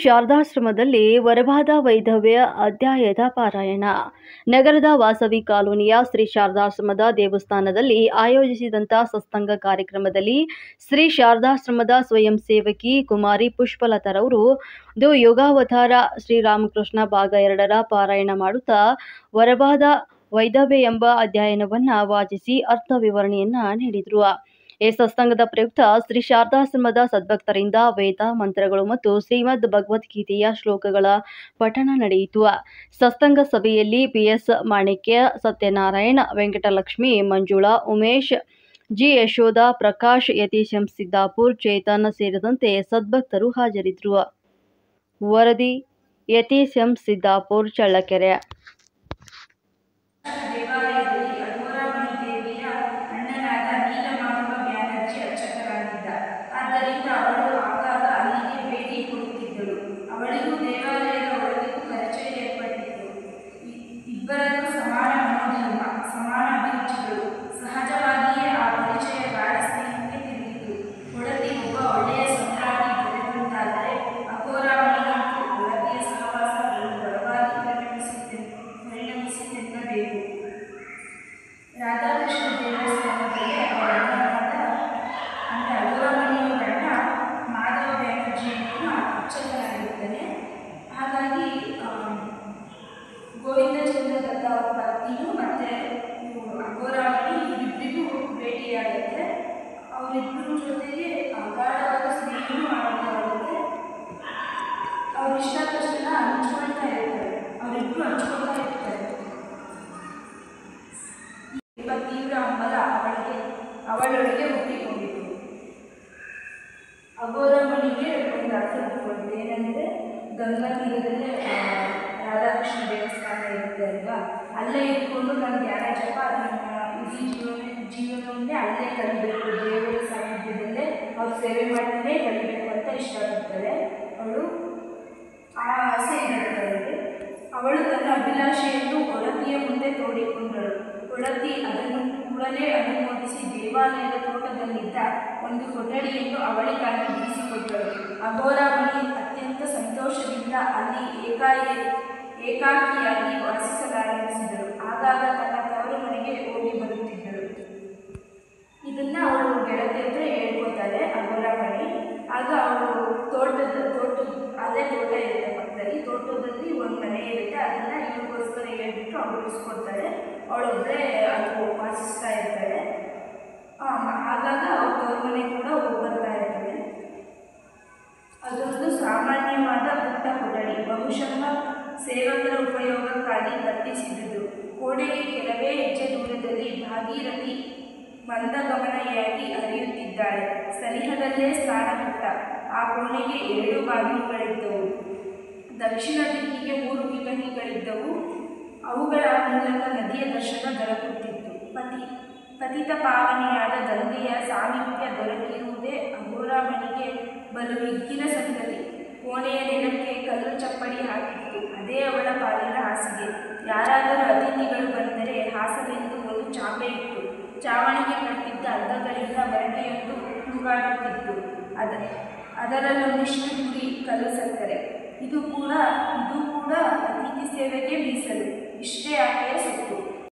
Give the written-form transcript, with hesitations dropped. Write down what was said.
ಶಾರದಾಶ್ರಮದಲ್ಲಿ ವರವಾದ ವೈಧವ್ಯ ಅಧ್ಯಾಯದ ಪಾರಾಯಣ. ನಗರದ ವಾಸವಿ ಕಾಲೋನಿಯ ಶ್ರೀ ಶಾರದಾಶ್ರಮದ ದೇವಸ್ಥಾನದಲ್ಲಿ ಆಯೋಜಿಸಿದಂಥ ಸತ್ಸಂಗ ಕಾರ್ಯಕ್ರಮದಲ್ಲಿ ಶ್ರೀ ಶಾರದಾಶ್ರಮದ ಸ್ವಯಂ ಸೇವಕಿ ಕುಮಾರಿ ಪುಷ್ಪಲತಾರವರು ಯೋಗಾವತಾರ ಶ್ರೀರಾಮಕೃಷ್ಣ ಭಾಗ 2ರ ಪಾರಾಯಣ ಮಾಡುತ್ತಾ ವರವಾದ ವೈಧವ್ಯ ಎಂಬ ಅಧ್ಯಾಯವನ್ನು ವಾಚಿಸಿ ಅರ್ಥ ವಿವರಣೆಯನ್ನ ನೀಡಿದರು. ಈ ಸತ್ಸಂಗದ ಪ್ರಯುಕ್ತ ಶ್ರೀ ಶಾರದಾಶ್ರಮದ ಸದ್ಭಕ್ತರಿಂದ ವೇದ ಮಂತ್ರಗಳು ಮತ್ತು ಶ್ರೀಮದ್ ಭಗವದ್ಗೀತೆಯ ಶ್ಲೋಕಗಳ ಪಠಣ ನಡೆಯಿತು. ಸತ್ಸಂಗ ಸಭೆಯಲ್ಲಿ PS ಮಾಣಿಕ್ಯ, ಸತ್ಯನಾರಾಯಣ, ವೆಂಕಟಲಕ್ಷ್ಮಿ, ಮಂಜುಳಾ, ಉಮೇಶ್, ಜಿ ಯಶೋಧ, ಪ್ರಕಾಶ್, ಯತೀಶ್ ಎಂ ಸಿದ್ದಾಪುರ್, ಚೇತನ್ ಸೇರಿದಂತೆ ಸದ್ಭಕ್ತರು ಹಾಜರಿದ್ದರು. ವರದಿ ಯತೀಶ್ ಎಂ ಸಿದ್ದಾಪುರ್, ಚಳ್ಳಕೆರೆ. ದೇವಾಲಯದಲ್ಲಿ ಅಘೋರಮಣಿ ದೇವಿಯ ಅಣ್ಣನಾದ ನೀಲಮಾಧವ ಬ್ಯಾನರ್ಜಿ ಅರ್ಚಕರಾಗಿದ್ದ. ಆದ್ದರಿಂದ ಅವಳು ಆಗಾಗ ಅಲ್ಲಿಗೆ ಭೇಟಿ ಕೊಡುತ್ತಿದ್ದಳು. ಅವಳಿಗೂ ದೇವಾಲಯದ ಒಳಗಿಗೂ ಪರಿಚಯ ಏರ್ಪಟ್ಟಿತ್ತು. ಇಬ್ಬರದು ಸಮಾನ ಮನೋಧರ್ಮ, ಸಮಾನ ಅಭಿರುಚಿಗಳು. ಸಹಜವಾಗಿಯೇ ಆ ಪರಿಚಯ ಗಾಢ ಸ್ನೇಹಕ್ಕೆ ತಿರುಗಿತು. ಒಡತಿ ಒಬ್ಬ ಒಳ್ಳೆಯ ಸಂಗಾತಿ ದೊರೆತಂತಾದರೆ ಅಘೋರಮಣಿಗಂತೂ ಒಡತಿಯ ಸಹವಾಸ ಬಲವಾಗಿ ಪರಿಣಮಿಸಿತೆನ್ನಬೇಕು. ರಾಧಾಕೃಷ್ಣ ದೇವಸ್ಥಾನದಲ್ಲಿ ಅವರ ಅಣ್ಣನಾದ ಅಘೋರಮಣಿಯವರಣ್ಣ ಮಾಧವ ಬ್ಯಾನರ್ಜಿಯನ್ನು ಅರ್ಚಕರಾಗಿರುತ್ತಾನೆ. ಹಾಗಾಗಿ ಗೋವಿಂದಚಂದ್ರ ದತ್ತ ಅವರ ಪತ್ನಿಯು ಮತ್ತು ಅಘೋರಮಣಿ ಇವರಿಬ್ಬರಿಗೂ ಭೇಟಿಯಾಗುತ್ತೆ. ಅವರಿಬ್ಬರ ಜೊತೆಗೆ ಅಗಾಢವಾದ ಸ್ನೇಹವೂ ಆಗುತ್ತೆ. ಅವ್ರ ಇಷ್ಟ ಕಷ್ಟನ ಹಂಚ್ಕೊಳ್ತಾ ಇರ್ತಾರೆ. ಅವರಿಬ್ಬರು ಹಂಚ್ಕೊಳ್ತಾ ಇರ್ತಾರೆ. ತೀವ್ರ ಹಂಬಲ ಅವಳೊಳಗೆ ಹುಟ್ಟಿಕೊಂಡಿತು. ಅಘೋರಮಣಿಗೆ ಒಂದು ಅರ್ಥ ಹುಟ್ಟಿಕೊಂಡಿದೆ. ಏನಂದರೆ ಗಂಗಾ ತೀರದಲ್ಲೇ ರಾಧಾಕೃಷ್ಣ ದೇವಸ್ಥಾನ ಇರುತ್ತೆ ಅಲ್ವಾ, ಅಲ್ಲೇ ಇಟ್ಕೊಂಡು ನನ್ನ ಧ್ಯಾನ ಜಪ ಇಡೀ ಜೀವನವನ್ನೇ ಅಲ್ಲೇ ಕಲಿಬೇಕು, ದೇವರ ಸಾನ್ನಿಧ್ಯದಲ್ಲೇ ಅವ್ರು ಸೇವೆ ಮಾಡ್ತಾನೆ ಕಲಿಬೇಕು ಅಂತ ಇಷ್ಟಪಡ್ತಾಳೆ. ಅವಳು ಆ ಆಸೆ ಇರುತ್ತದೆ. ಅವಳು ತನ್ನ ಅಭಿಲಾಷೆಯನ್ನು ಒಡತಿಯ ಮುಂದೆ ತೋಡಿಕೊಂಡಳು. ಒಡತಿ ಅದನ್ನು ಕೂಡಲೇ ಅನುಮೋದಿಸಿ ದೇವಾಲಯದ ತೋಟದಲ್ಲಿದ್ದ ಒಂದು ಕೊಠಡಿಯನ್ನು ಅವಳಿಗಾಗಿ ಬಿಡಿಸಿಕೊಟ್ಟಳು. ಅಘೋರಮಣಿ ಅತ್ಯಂತ ಸಂತೋಷದಿಂದ ಅಲ್ಲಿ ಏಕಾಕಿಯಾಗಿ ವಾಸಿಸಲಾರಂಭಿಸಿದಳು. ಆಗಾಗ ತನ್ನ ತವರು ಮನೆಗೆ ಹೋಗಿ ಬರುತ್ತಿದ್ದಳು. ಇದನ್ನು ಅವಳು ಗೆಳತಿ ಹತ್ರ ಹೇಳ್ಕೊತಾಳೆ ಅಘೋರಮಣಿ. ಆಗ ಅವಳು ಅದೇ ತೋಟ ಇರುತ್ತೆ ಪಕ್ಕದಲ್ಲಿ. ತೋಟದಲ್ಲಿ ಒಂದು ಮನೆ ಇರುತ್ತೆ. ಅದನ್ನು ಇವಳಿಗೋಸ್ಕರ ಹೇಳ್ಬಿಟ್ಟು ಅವಳು ಇಸ್ಕೊಡ್ತಾಳೆ. ಅವಳೊಬ್ಬರೇ ಅದು ವಾಸಿಸ್ತಾ ಇರ್ತಾಳೆ. ಆಗಾಗ ಅವ್ರ ತವ್ರ ಮನೆ ಕೂಡ ಹೋಗಿ ಬರ್ತಾ ಇರ್ತಾಳೆ. ಅದೊಂದು ಸಾಮಾನ್ಯವಾದ ಪುಟ್ಟ ಕೊಠಡಿ. ಬಹುಶಃ ಸೇವಕರ ಉಪಯೋಗಕ್ಕಾಗಿ ಕಟ್ಟಿಸಿದುದು. ಕೋಣೆಗೆ ಕೆಲವೇ ಹೆಜ್ಜೆ ದೂರದಲ್ಲಿ ಭಾಗೀರಥಿ ಮಂದಗಮನೆಯಾಗಿ ಹರಿಯುತ್ತಿದ್ದಾಳೆ. ಸನಿಹದಲ್ಲೇ ಸ್ನಾನಪುಟ್ಟ. ಆ ಕೋಣೆಗೆ 2 ಬಾಗಿಲುಗಳಿದ್ದವು. ದಕ್ಷಿಣ ದಿಕ್ಕಿಗೆ 3 ಕಿಟಕಿಗಳಿದ್ದವು. ಅವುಗಳ ಮೂಲಕ ನದಿಯ ದರ್ಶನ ದೊರಕುತ್ತಿತ್ತು. ಪತಿತ ಪಾವನೆಯಾದ ಗಂಗೆಯ ಸಾಮೀಪ್ಯ ದೊರಕಿರುವುದೇ ಅಘೋರಮಣಿಗೆ ಬಲು ಹಿಗ್ಗಿನ ಸಂಗತಿ. ಕೋಣೆಯ ನೆಲಕ್ಕೆ ಕಲ್ಲು ಚಪ್ಪಡಿ ಹಾಕಿತ್ತು. ಅದೇ ಅವಳ ಪಾಲಿನ ಹಾಸಿಗೆ. ಯಾರಾದರೂ ಅತಿಥಿಗಳು ಬಂದರೆ ಹಾಸಲೆಂದು ಒಂದು ಚಾಪೆ ಇತ್ತು. ಚಾವಣಿಗೆ ಕಟ್ಟಿದ್ದ ಹಗ್ಗಗಳಿಂದ ಬರಕೆಯೊಂದು ತೂಗಾಡುತ್ತಿತ್ತು. ಅದರಲ್ಲೊಂದಿಷ್ಟು ಪುಡಿ ಕಲ್ಲು ಸಕ್ಕರೆ. ಇದು ಕೂಡ ಅತಿಥಿ ಸೇವೆಗೆ